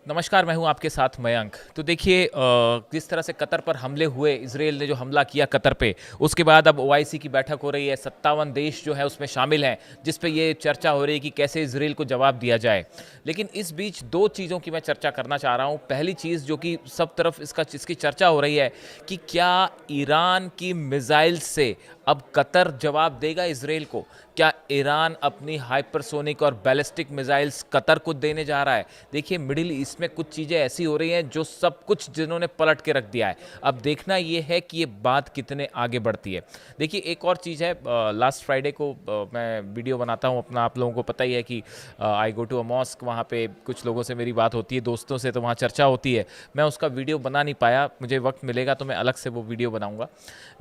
नमस्कार, मैं हूं आपके साथ मयंक। तो देखिए किस तरह से कतर पर हमले हुए, इजराइल ने जो हमला किया कतर पे, उसके बाद अब ओआईसी की बैठक हो रही है। 57 देश जो है उसमें शामिल हैं, जिस पे ये चर्चा हो रही है कि कैसे इजराइल को जवाब दिया जाए। लेकिन इस बीच दो चीज़ों की मैं चर्चा करना चाह रहा हूं। पहली चीज़ जो कि सब तरफ इसकी चर्चा हो रही है कि क्या ईरान की मिसाइल से अब कतर जवाब देगा इजराइल को। क्या ईरान अपनी हाइपरसोनिक और बैलिस्टिक मिसाइल्स कतर को देने जा रहा है। देखिए मिडिल ईस्ट में कुछ चीज़ें ऐसी हो रही हैं जो सब कुछ जिन्होंने पलट के रख दिया है। अब देखना ये है कि ये बात कितने आगे बढ़ती है। देखिए एक और चीज़ है, लास्ट फ्राइडे को मैं वीडियो बनाता हूँ अपना, आप लोगों को पता ही है कि आई गो टू अ मॉस्क, वहाँ पे कुछ लोगों से मेरी बात होती है, दोस्तों से, तो वहाँ चर्चा होती है। मैं उसका वीडियो बना नहीं पाया, मुझे वक्त मिलेगा तो मैं अलग से वो वीडियो बनाऊँगा।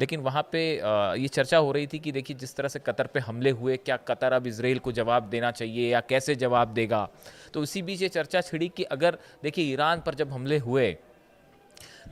लेकिन वहाँ पे ये चर्चा हो रही थी कि देखिए जिस तरह से कतर पे हमले हुए, क्या कतर अब इजराइल को जवाब देना चाहिए या कैसे जवाब देगा। तो इसी बीच ये चर्चा छिड़ी कि अगर देखिए ईरान पर जब हमले हुए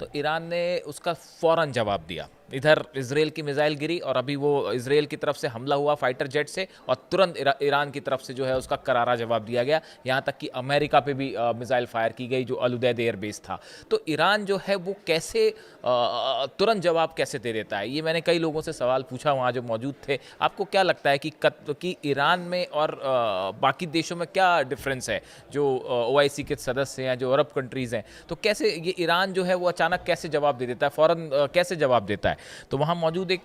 तो ईरान ने उसका फौरन जवाब दिया। इधर इजराइल की मिसाइल गिरी और अभी वो इजराइल की तरफ से हमला हुआ फाइटर जेट से, और तुरंत ईरान की तरफ से जो है उसका करारा जवाब दिया गया। यहाँ तक कि अमेरिका पे भी मिसाइल फायर की गई जो अल उदैद एयरबेस था। तो ईरान जो है वो कैसे तुरंत जवाब कैसे दे देता है, ये मैंने कई लोगों से सवाल पूछा वहाँ जो मौजूद थे। आपको क्या लगता है कि ईरान में और बाकी देशों में क्या डिफरेंस है, जो ओआईसी के सदस्य हैं, जो अरब कंट्रीज़ हैं, तो कैसे ये ईरान जो है वो अचानक कैसे जवाब दे देता है, फ़ौरन कैसे जवाब देता है। तो वहाँ मौजूद एक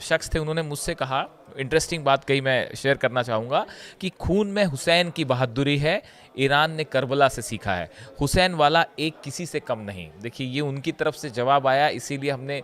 शख्स थे, उन्होंने मुझसे कहा, इंटरेस्टिंग बात कही, मैं शेयर करना चाहूँगा कि खून में हुसैन की बहादुरी है, ईरान ने करबला से सीखा है, हुसैन वाला एक किसी से कम नहीं। देखिए ये उनकी तरफ से जवाब आया, इसीलिए हमने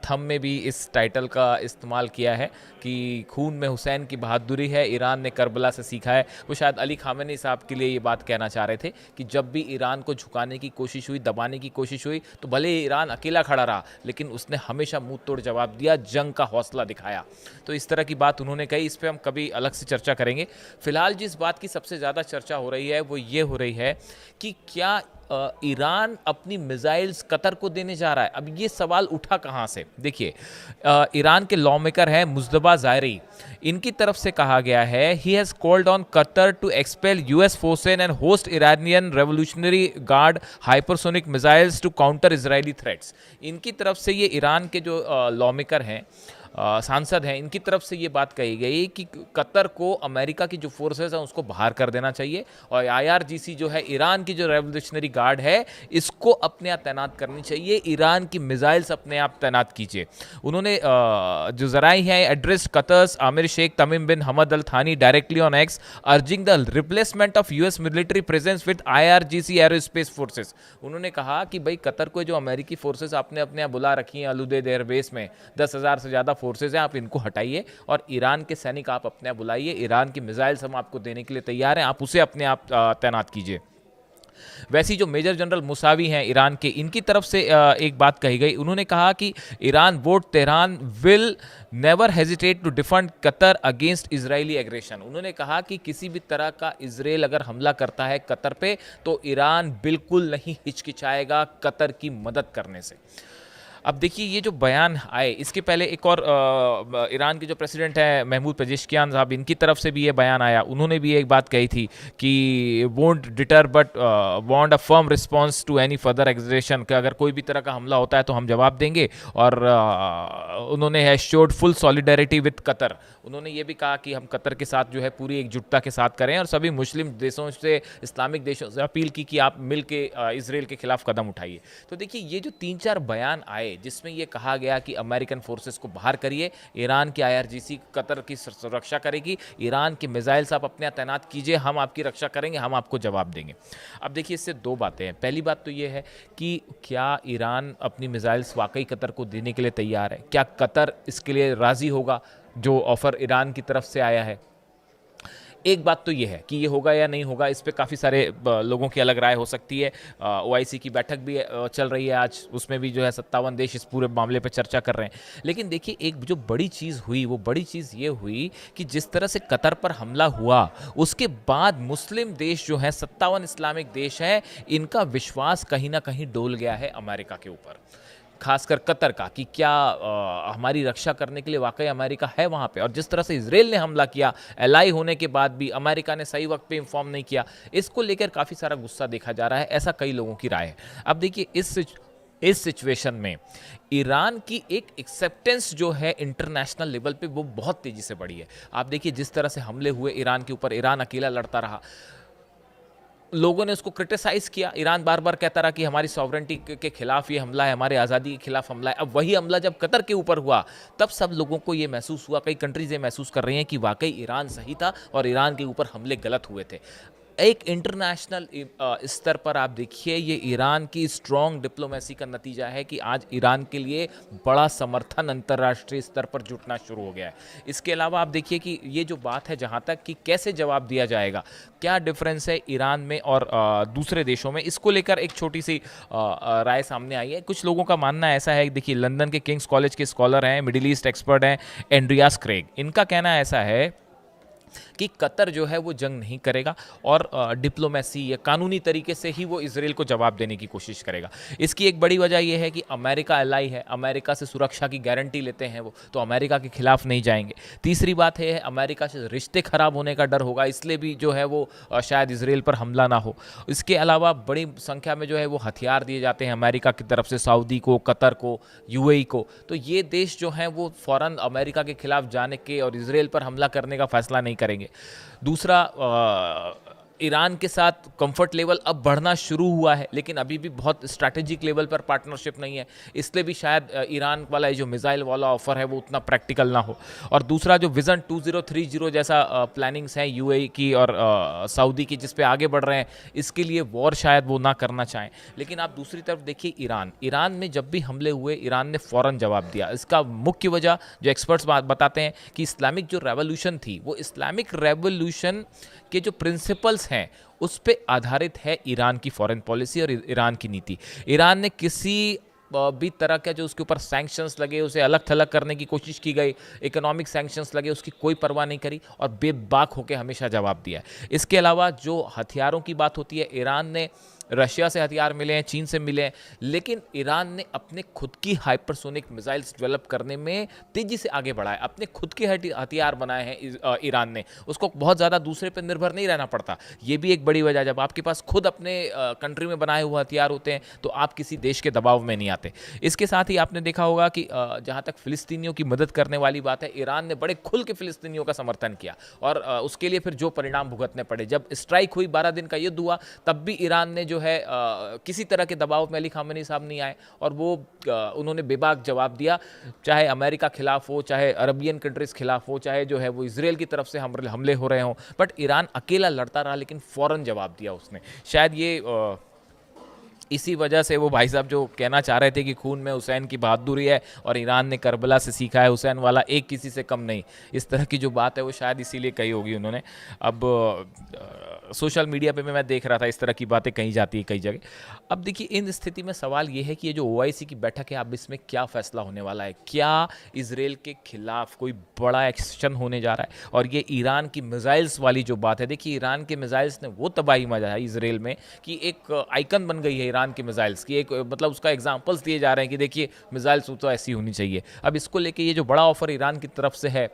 थंब में भी इस टाइटल का इस्तेमाल किया है कि खून में हुसैन की बहादुरी है, ईरान ने करबला से सीखा है। वो शायद अली खामेनी साहब के लिए ये बात कहना चाह रहे थे कि जब भी ईरान को झुकाने की कोशिश हुई, दबाने की कोशिश हुई, तो भले ईरान अकेला खड़ा रहा लेकिन उसने हमेशा मुंह तोड़ जवाब दिया, जंग का हौसला दिखाया। तो इस तरह की बात उन्होंने कही, इस पर हम कभी अलग से चर्चा करेंगे। फिलहाल जिस बात की सबसे ज़्यादा चर्चा हो रही है वो ये हो रही है कि क्या ईरान अपनी मिसाइल्स कतर को देने जा रहा है। अब ये सवाल उठा कहाँ से, देखिए ईरान के लॉ मेकर हैं मुज्तबा ज़ायरी, इनकी तरफ से कहा गया है, he has called on Qatar to expel US forces and host Iranian revolutionary guard hypersonic missiles to counter Israeli threats. इनकी तरफ से ये ईरान के जो लॉ मेकर हैं, सांसद हैं, इनकी तरफ से ये बात कही गई कि कतर को अमेरिका की जो फोर्सेस हैं उसको बाहर कर देना चाहिए, और आईआरजीसी जो है, ईरान की जो रेवोल्यूशनरी गार्ड है, इसको अपने यहाँ तैनात करनी चाहिए, ईरान की मिसाइल्स अपने आप तैनात कीजिए। उन्होंने जो जराई हैं, एड्रेस कतर्स आमिर शेख तमीम बिन हमद अल थानी directly on x, urging the replacement of US military presence with IRGC aerospace forces. उन्होंने कहा कि भाई कतर को जो अमेरिकी फोर्सेस आपने अपने यहाँ बुला रखी हैं अल उदैद एयरबेस में, 10,000 से ज़्यादा फोर्सेज हैं, आप इनको हटाइए और ईरान के सैनिक आप अपने आप बुलाइए, ईरान की मिसाइल्स हम आपको देने के लिए तैयार हैं, आप उसे अपने आप तैनात कीजिए। वैसी जो मेजर जनरल मुसावी हैं ईरान के, इनकी तरफ से एक बात कही गई, उन्होंने कहा कि Iran vote Tehran will never hesitate to defend Qatar against Israeli aggression. उन्होंने कहा कि किसी भी तरह का इजराइल अगर हमला करता है कतर पे तो ईरान बिल्कुल नहीं हिचकिचाएगा कतर की मदद करने से। अब देखिए ये जो बयान आए, इसके पहले एक और ईरान के जो प्रेसिडेंट हैं महमूद पेजेश्कियान साहब, इनकी तरफ से भी ये बयान आया। उन्होंने भी एक बात कही थी कि won't deter but want a firm response to any further aggression, कि अगर कोई भी तरह का हमला होता है तो हम जवाब देंगे। और उन्होंने है showed full solidarity with Qatar. उन्होंने ये भी कहा कि हम कतर के साथ जो है पूरी एकजुटता के साथ करें, और सभी मुस्लिम देशों से, इस्लामिक देशों से अपील की कि आप मिल के इसराइल के खिलाफ कदम उठाइए। तो देखिए ये जो 3-4 बयान आए जिसमें यह कहा गया कि अमेरिकन फोर्सेस को बाहर करिए, ईरान की आईआरजीसी कतर की सुरक्षा करेगी, ईरान की मिसाइल्स आप अपने यहाँ तैनात कीजिए, हम आपकी रक्षा करेंगे, हम आपको जवाब देंगे। अब देखिए इससे दो बातें हैं। पहली बात तो ये है कि क्या ईरान अपनी मिसाइल्स वाकई कतर को देने के लिए तैयार है, क्या कतर इसके लिए राजी होगा जो ऑफर ईरान की तरफ से आया है। एक बात तो ये है कि ये होगा या नहीं होगा, इस पे काफ़ी सारे लोगों की अलग राय हो सकती है। ओआईसी की बैठक भी चल रही है आज, उसमें भी जो है 57 देश इस पूरे मामले पे चर्चा कर रहे हैं। लेकिन देखिए एक जो बड़ी चीज़ हुई, वो बड़ी चीज़ ये हुई कि जिस तरह से कतर पर हमला हुआ उसके बाद मुस्लिम देश जो हैं, 57 इस्लामिक देश हैं, इनका विश्वास कहीं ना कहीं डोल गया है अमेरिका के ऊपर। खासकर कतर का, कि क्या हमारी रक्षा करने के लिए वाकई अमेरिका है वहाँ पे, और जिस तरह से इसराइल ने हमला किया एलाई होने के बाद भी अमेरिका ने सही वक्त पे इन्फॉर्म नहीं किया, इसको लेकर काफ़ी सारा गुस्सा देखा जा रहा है, ऐसा कई लोगों की राय है। अब देखिए इस सिचुएशन में ईरान की एक एक्सेप्टेंस जो है इंटरनेशनल लेवल पे वो बहुत तेजी से बढ़ी है। आप देखिए जिस तरह से हमले हुए ईरान के ऊपर, ईरान अकेला लड़ता रहा, लोगों ने उसको क्रिटिसाइज किया, ईरान बार बार कहता रहा कि हमारी सॉवरेंटी के खिलाफ ये हमला है, हमारे आज़ादी के खिलाफ हमला है। अब वही हमला जब कतर के ऊपर हुआ तब सब लोगों को ये महसूस हुआ, कई कंट्रीज ये महसूस कर रही हैं कि वाकई ईरान सही था और ईरान के ऊपर हमले गलत हुए थे। एक इंटरनेशनल स्तर पर आप देखिए ये ईरान की स्ट्रॉन्ग डिप्लोमेसी का नतीजा है कि आज ईरान के लिए बड़ा समर्थन अंतर्राष्ट्रीय स्तर पर जुटना शुरू हो गया है। इसके अलावा आप देखिए कि ये जो बात है जहाँ तक कि कैसे जवाब दिया जाएगा, क्या डिफरेंस है ईरान में और दूसरे देशों में, इसको लेकर एक छोटी सी राय सामने आई है। कुछ लोगों का मानना ऐसा है, देखिए लंदन के किंग्स कॉलेज के स्कॉलर हैं, मिडिल ईस्ट एक्सपर्ट हैं एंड्रियास क्रेग, इनका कहना ऐसा है कि कतर जो है वो जंग नहीं करेगा और डिप्लोमेसी या कानूनी तरीके से ही वो इसराइल को जवाब देने की कोशिश करेगा। इसकी एक बड़ी वजह यह है कि अमेरिका एलाई है, अमेरिका से सुरक्षा की गारंटी लेते हैं वो, तो अमेरिका के खिलाफ नहीं जाएंगे। तीसरी बात है अमेरिका से रिश्ते खराब होने का डर होगा, इसलिए भी जो है वो शायद इसराइल पर हमला ना हो। इसके अलावा बड़ी संख्या में जो है वो हथियार दिए जाते हैं अमेरिका की तरफ से सऊदी को, कतर को, यूएई को, तो ये देश जो हैं वो फ़ौरन अमेरिका के खिलाफ जाने के और इसराइल पर हमला करने का फैसला नहीं करेंगे। दूसरा, ईरान के साथ कंफर्ट लेवल अब बढ़ना शुरू हुआ है, लेकिन अभी भी बहुत स्ट्रैटेजिक लेवल पर पार्टनरशिप नहीं है, इसलिए भी शायद ईरान वाला जो मिसाइल वाला ऑफर है वो उतना प्रैक्टिकल ना हो। और दूसरा जो विज़न 2030 जैसा प्लानिंग्स हैं यूएई की और सऊदी की, जिस पे आगे बढ़ रहे हैं, इसके लिए वॉर शायद वो ना करना चाहें। लेकिन आप दूसरी तरफ देखिए ईरान में जब भी हमले हुए ईरान ने फ़ौरन जवाब दिया। इसका मुख्य वजह जो एक्सपर्ट्स बताते हैं कि इस्लामिक जो रेवोल्यूशन थी, वो इस्लामिक रेवोल्यूशन के जो प्रिंसिपल्स हैं उस पे आधारित है ईरान की फॉरेन पॉलिसी और ईरान की नीति। ईरान ने किसी भी तरह का जो उसके ऊपर सैंक्शंस लगे उसे अलग थलग करने की कोशिश की गई, इकोनॉमिक सैंक्शंस लगे उसकी कोई परवाह नहीं करी और बेबाक होकर हमेशा जवाब दिया। इसके अलावा जो हथियारों की बात होती है, ईरान ने रशिया से हथियार मिले हैं, चीन से मिले हैं, लेकिन ईरान ने अपने खुद की हाइपरसोनिक मिसाइल्स डेवलप करने में तेज़ी से आगे बढ़ा है। अपने खुद के हथियार बनाए हैं ईरान ने, उसको बहुत ज़्यादा दूसरे पर निर्भर नहीं रहना पड़ता। ये भी एक बड़ी वजह, जब आपके पास खुद अपने कंट्री में बनाए हुए हथियार होते हैं तो आप किसी देश के दबाव में नहीं आते। इसके साथ ही आपने देखा होगा कि जहाँ तक फ़िलिस्तीनियों की मदद करने वाली बात है, ईरान ने बड़े खुल के फ़िलिस्तीनियों का समर्थन किया और उसके लिए फिर जो परिणाम भुगतने पड़े, जब स्ट्राइक हुई, 12 दिन का युद्ध हुआ, तब भी ईरान ने जो है किसी तरह के दबाव में अली खामेनी साहब नहीं आए और वो उन्होंने बेबाक जवाब दिया, चाहे अमेरिका खिलाफ हो, चाहे अरबियन कंट्रीज खिलाफ हो, चाहे जो है वो इसराइल की तरफ से हमले हो रहे हों, बट ईरान अकेला लड़ता रहा लेकिन फ़ौरन जवाब दिया उसने। शायद ये इसी वजह से वो भाई साहब जो कहना चाह रहे थे कि खून में हुसैन की बहादुरी है और ईरान ने करबला से सीखा है, हुसैन वाला एक किसी से कम नहीं, इस तरह की जो बात है वो शायद इसीलिए कही होगी उन्होंने। अब सोशल मीडिया पे मैं देख रहा था इस तरह की बातें कही जाती है कई जगह। अब देखिए इन स्थिति में सवाल ये है कि ये जो ओआईसी की बैठक है, अब इसमें क्या फैसला होने वाला है? क्या इसराइल के खिलाफ कोई बड़ा एक्शन होने जा रहा है? और ये ईरान की मिसाइल्स वाली जो बात है, देखिए ईरान के मिसाइल्स ने वो तबाही मचाई इसराइल में कि एक आइकन बन गई है ईरान की मिसाइल्स की, एक मतलब उसका एग्जांपल्स दिए जा रहे हैं कि देखिए मिसाइल्स तो ऐसी होनी चाहिए। अब इसको लेके ये जो बड़ा ऑफर ईरान की तरफ से है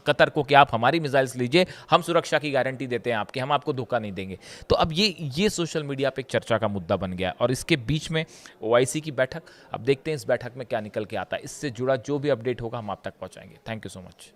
कतर को कि आप हमारी मिसाइल्स लीजिए, हम सुरक्षा की गारंटी देते हैं आपकी, हम आपको धोखा नहीं देंगे, तो अब ये सोशल मीडिया पे एक चर्चा का मुद्दा बन गया। और इसके बीच में ओआईसी की बैठक, अब देखते हैं इस बैठक में क्या निकल के आता है। इससे जुड़ा जो भी अपडेट होगा हम आप तक पहुंचाएंगे। Thank you so much.